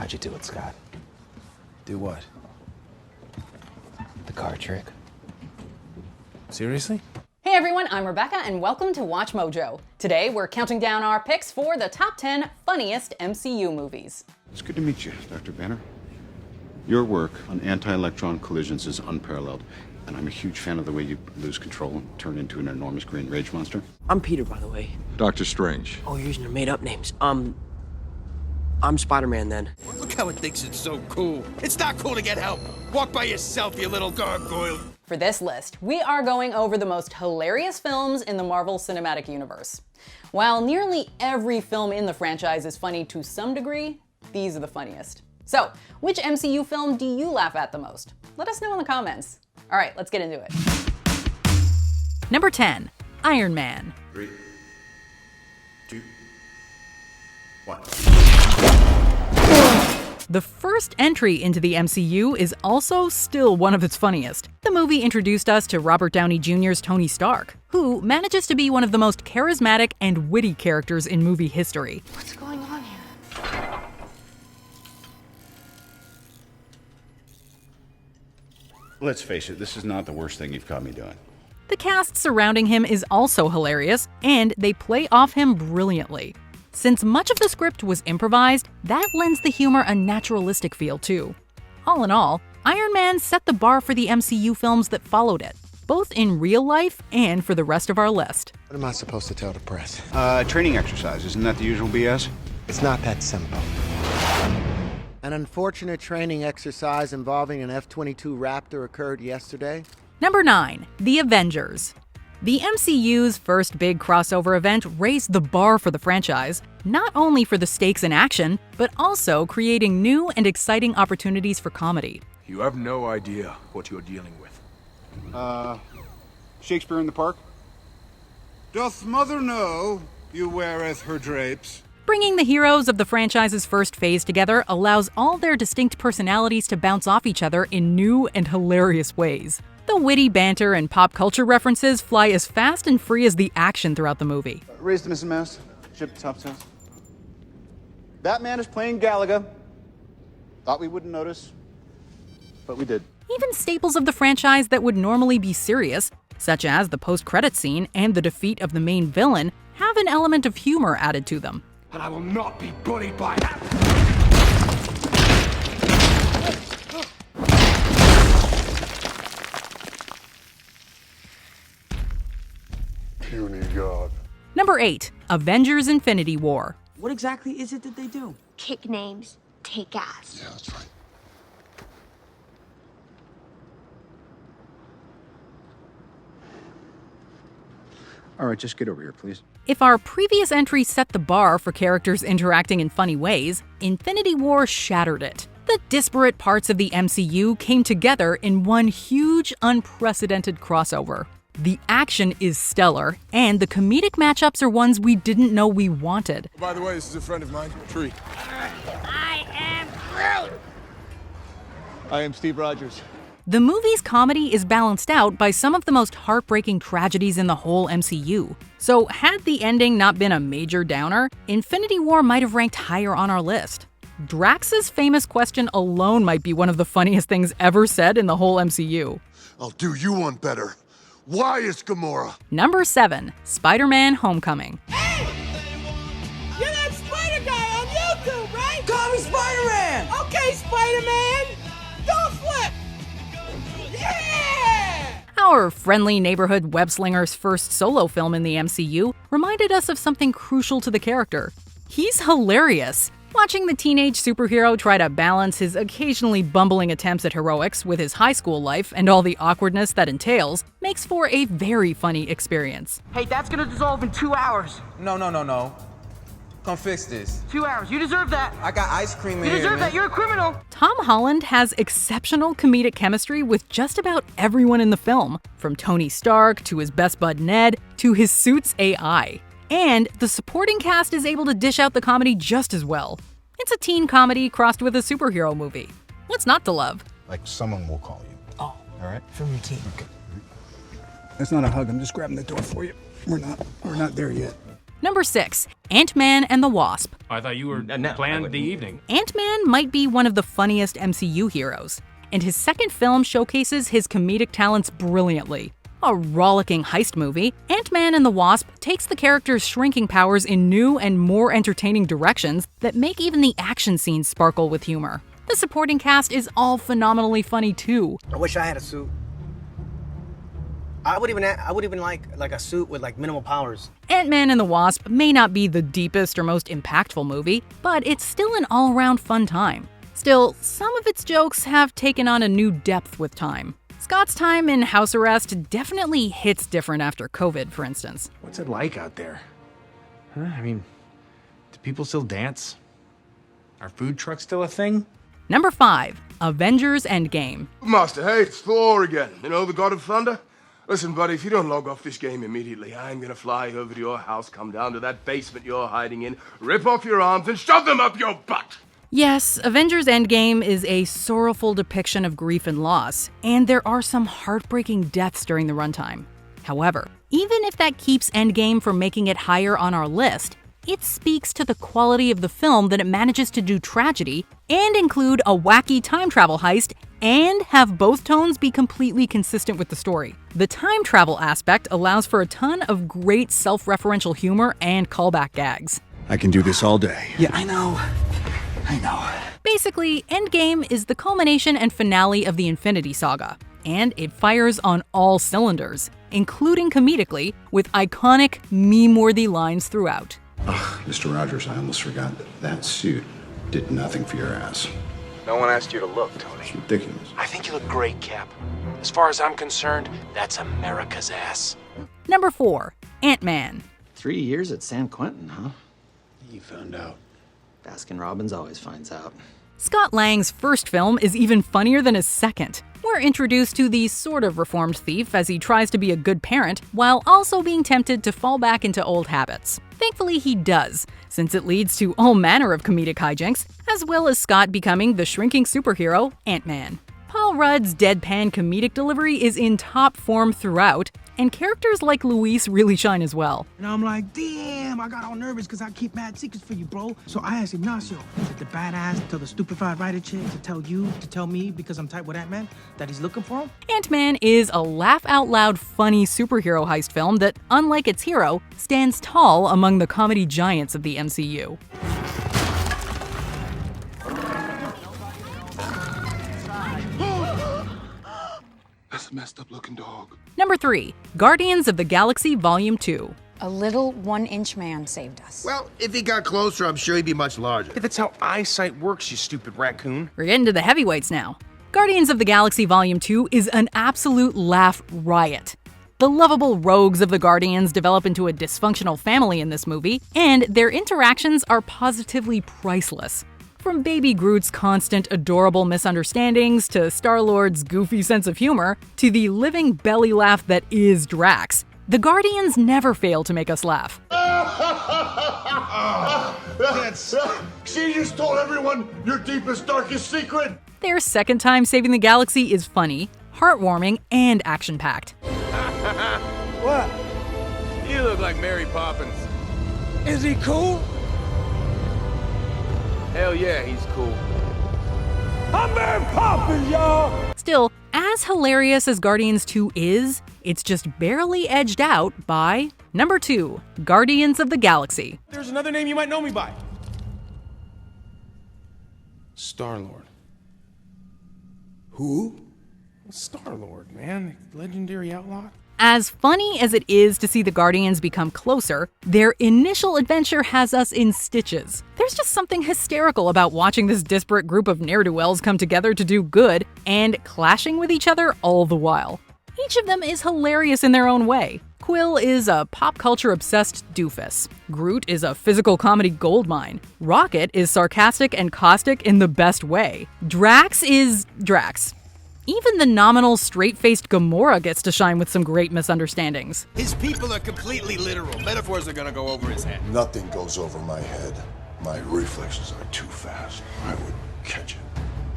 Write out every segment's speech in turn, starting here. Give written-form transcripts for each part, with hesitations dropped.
How'd you do it, Scott? Do what? The card trick. Seriously? Hey everyone, I'm Rebecca and welcome to WatchMojo. Today we're counting down our picks for the top 10 funniest MCU movies. It's good to meet you, Dr. Banner. Your work on anti-electron collisions is unparalleled, and I'm a huge fan of the way you lose control and turn into an enormous green rage monster. I'm Peter, by the way. Doctor Strange. Oh, you're using your made-up names. I'm Spider-Man, then. Look how it thinks it's so cool. It's not cool to get help. Walk by yourself, you little gargoyle. For this list, we are going over the most hilarious films in the Marvel Cinematic Universe. While nearly every film in the franchise is funny to some degree, these are the funniest. So, which MCU film do you laugh at the most? Let us know in the comments. All right, let's get into it. Number 10, Iron Man. 3, 2, 1. The first entry into the MCU is also still one of its funniest. The movie introduced us to Robert Downey Jr.'s Tony Stark, who manages to be one of the most charismatic and witty characters in movie history. What's going on here? Let's face it, this is not the worst thing you've caught me doing. The cast surrounding him is also hilarious, and they play off him brilliantly. Since much of the script was improvised, that lends the humor a naturalistic feel too. All in all, Iron Man set the bar for the MCU films that followed it, both in real life and for the rest of our list. What am I supposed to tell the press? Training exercise, isn't that the usual BS? It's not that simple. An unfortunate training exercise involving an F-22 Raptor occurred yesterday. Number 9, The Avengers. The MCU's first big crossover event raised the bar for the franchise, not only for the stakes in action, but also creating new and exciting opportunities for comedy. You have no idea what you're dealing with. Shakespeare in the Park? Doth mother know you weareth her drapes? Bringing the heroes of the franchise's first phase together allows all their distinct personalities to bounce off each other in new and hilarious ways. The witty banter and pop culture references fly as fast and free as the action throughout the movie. Raise the missing mast. Ship the topsails. That man is playing Galaga. Thought we wouldn't notice, but we did. Even staples of the franchise that would normally be serious, such as the post-credits scene and the defeat of the main villain, have an element of humor added to them. And I will not be bullied by that. Puny God. Number 8, Avengers Infinity War. What exactly is it that they do? Kick names, take ass. Yeah, that's right. All right, just get over here, please. If our previous entry set the bar for characters interacting in funny ways, Infinity War shattered it. The disparate parts of the MCU came together in one huge, unprecedented crossover. The action is stellar, and the comedic matchups are ones we didn't know we wanted. By the way, this is a friend of mine, Tree. I am Groot! I am Steve Rogers. The movie's comedy is balanced out by some of the most heartbreaking tragedies in the whole MCU. So had the ending not been a major downer, Infinity War might have ranked higher on our list. Drax's famous question alone might be one of the funniest things ever said in the whole MCU. I'll do you one better. Why is Gamora? Number 7, Spiderman Homecoming. Hey! You're that Spider guy on YouTube, right? Call me Spider-Man! Okay, Spider-Man! Don't flip! Yeah! Our friendly neighborhood web-slinger's first solo film in the MCU reminded us of something crucial to the character. He's hilarious. Watching the teenage superhero try to balance his occasionally bumbling attempts at heroics with his high school life and all the awkwardness that entails makes for a very funny experience. Hey, that's gonna dissolve in 2 hours. No. Come fix this. 2 hours. You deserve that. I got ice cream in You here, deserve man. that. You're a criminal. Tom Holland has exceptional comedic chemistry with just about everyone in the film, from Tony Stark to his best bud Ned to his suit's AI. And the supporting cast is able to dish out the comedy just as well. It's a teen comedy crossed with a superhero movie. What's not to love? Like someone will call you. Oh, All right? from your team. Okay. That's not a hug. I'm just grabbing the door for you. We're not there yet. Number 6. Ant-Man and the Wasp. I thought you were planned the evening. Ant-Man might be one of the funniest MCU heroes, and his second film showcases his comedic talents brilliantly. A rollicking heist movie, Ant-Man and the Wasp takes the character's shrinking powers in new and more entertaining directions that make even the action scenes sparkle with humor. The supporting cast is all phenomenally funny too. I wish I had a suit. I would even like a suit with like minimal powers. Ant-Man and the Wasp may not be the deepest or most impactful movie, but it's still an all-around fun time. Still, some of its jokes have taken on a new depth with time. Scott's time in house arrest definitely hits different after COVID, for instance. What's it like out there? Huh? I mean, do people still dance? Are food trucks still a thing? Number 5. Avengers Endgame. Master, hey, it's Thor again. You know, the god of thunder? Listen, buddy, if you don't log off this game immediately, I'm gonna fly over to your house, come down to that basement you're hiding in, rip off your arms, and shove them up your butt! Yes, Avengers Endgame is a sorrowful depiction of grief and loss, and there are some heartbreaking deaths during the runtime. However, even if that keeps Endgame from making it higher on our list, it speaks to the quality of the film that it manages to do tragedy and include a wacky time travel heist and have both tones be completely consistent with the story. The time travel aspect allows for a ton of great self-referential humor and callback gags. I can do this all day. Yeah, I know. Basically, Endgame is the culmination and finale of the Infinity Saga, and it fires on all cylinders, including comedically, with iconic, meme-worthy lines throughout. Ugh, Mr. Rogers, I almost forgot that suit did nothing for your ass. No one asked you to look, Tony. It's ridiculous. I think you look great, Cap. As far as I'm concerned, that's America's ass. Number 4. Ant-Man. 3 years at San Quentin, huh? You found out. Baskin-Robbins always finds out. Scott Lang's first film is even funnier than his second. We're introduced to the sort of reformed thief as he tries to be a good parent while also being tempted to fall back into old habits. Thankfully, he does, since it leads to all manner of comedic hijinks, as well as Scott becoming the shrinking superhero, Ant-Man. Paul Rudd's deadpan comedic delivery is in top form throughout, and characters like Luis really shine as well. And I'm like, damn, I got all nervous because I keep mad secrets for you, bro. So I asked Ignacio, is it the badass, tell the stupefied writer chick to tell you, to tell me, because I'm tight with Ant-Man, that he's looking for him? Ant-Man is a laugh-out-loud funny superhero heist film that, unlike its hero, stands tall among the comedy giants of the MCU. That's a messed up looking dog. Number 3. Guardians of the Galaxy Volume 2. A little 1-inch man saved us. Well, if he got closer, I'm sure he'd be much larger. That's how eyesight works, you stupid raccoon. We're getting to the heavyweights now. Guardians of the Galaxy Volume 2 is an absolute laugh riot. The lovable rogues of the Guardians develop into a dysfunctional family in this movie, and their interactions are positively priceless. From Baby Groot's constant adorable misunderstandings, to Star-Lord's goofy sense of humor, to the living belly laugh that is Drax, the Guardians never fail to make us laugh. She just told everyone your deepest, darkest secret! Their second time saving the galaxy is funny, heartwarming, and action-packed. What? You look like Mary Poppins. Is he cool? Hell yeah, he's cool. I'm Mary Poppins, y'all! Still, as hilarious as Guardians 2 is, it's just barely edged out by number 2, Guardians of the Galaxy. There's another name you might know me by. Star-Lord. Who? Star-Lord, man. Legendary outlaw. As funny as it is to see the Guardians become closer, their initial adventure has us in stitches. There's just something hysterical about watching this disparate group of ne'er-do-wells come together to do good and clashing with each other all the while. Each of them is hilarious in their own way. Quill is a pop culture-obsessed doofus. Groot is a physical comedy goldmine. Rocket is sarcastic and caustic in the best way. Drax is Drax. Even the nominal straight-faced Gamora gets to shine with some great misunderstandings. His people are completely literal. Metaphors are gonna go over his head. Nothing goes over my head. My reflexes are too fast. I would catch it.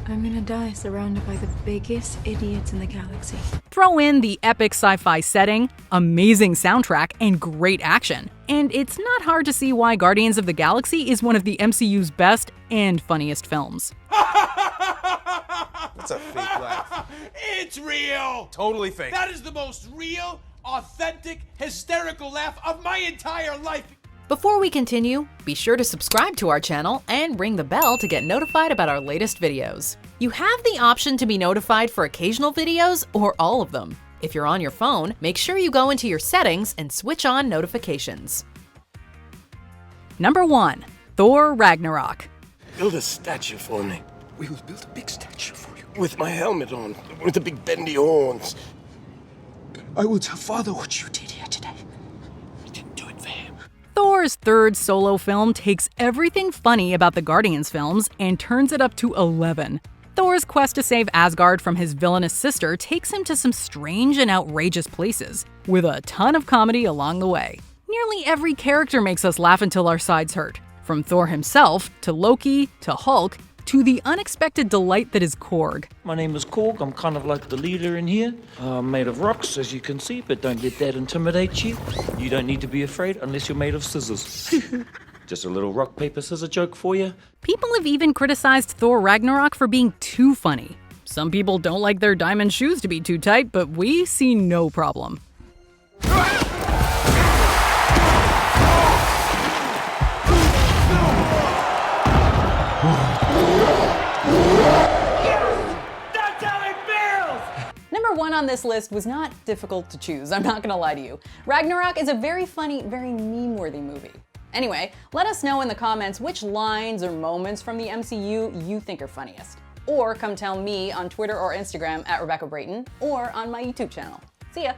I'm gonna die surrounded by the biggest idiots in the galaxy. Throw in the epic sci-fi setting, amazing soundtrack, and great action, and it's not hard to see why Guardians of the Galaxy is one of the MCU's best and funniest films. That's a fake laugh. It's real! Totally fake. That is the most real, authentic, hysterical laugh of my entire life. Before we continue, be sure to subscribe to our channel and ring the bell to get notified about our latest videos. You have the option to be notified for occasional videos or all of them. If you're on your phone, make sure you go into your settings and switch on notifications. Number 1. Thor Ragnarok. Build a statue for me. We will build a big statue for you. With my helmet on, with the big bendy horns. I will tell Father what you did here today. You didn't do it for him. Thor's third solo film takes everything funny about the Guardians films and turns it up to 11. Thor's quest to save Asgard from his villainous sister takes him to some strange and outrageous places, with a ton of comedy along the way. Nearly every character makes us laugh until our sides hurt, from Thor himself, to Loki, to Hulk, to the unexpected delight that is Korg. My name is Korg. I'm kind of like the leader in here. I'm made of rocks, as you can see, but don't let that intimidate you. You don't need to be afraid unless you're made of scissors. Just a little rock, paper, scissors joke for you. People have even criticized Thor Ragnarok for being too funny. Some people don't like their diamond shoes to be too tight, but we see no problem. Number 1 on this list was not difficult to choose, I'm not gonna lie to you. Ragnarok is a very funny, very meme-worthy movie. Anyway, let us know in the comments which lines or moments from the MCU you think are funniest. Or come tell me on Twitter or Instagram at Rebecca Brayton, or on my YouTube channel. See ya!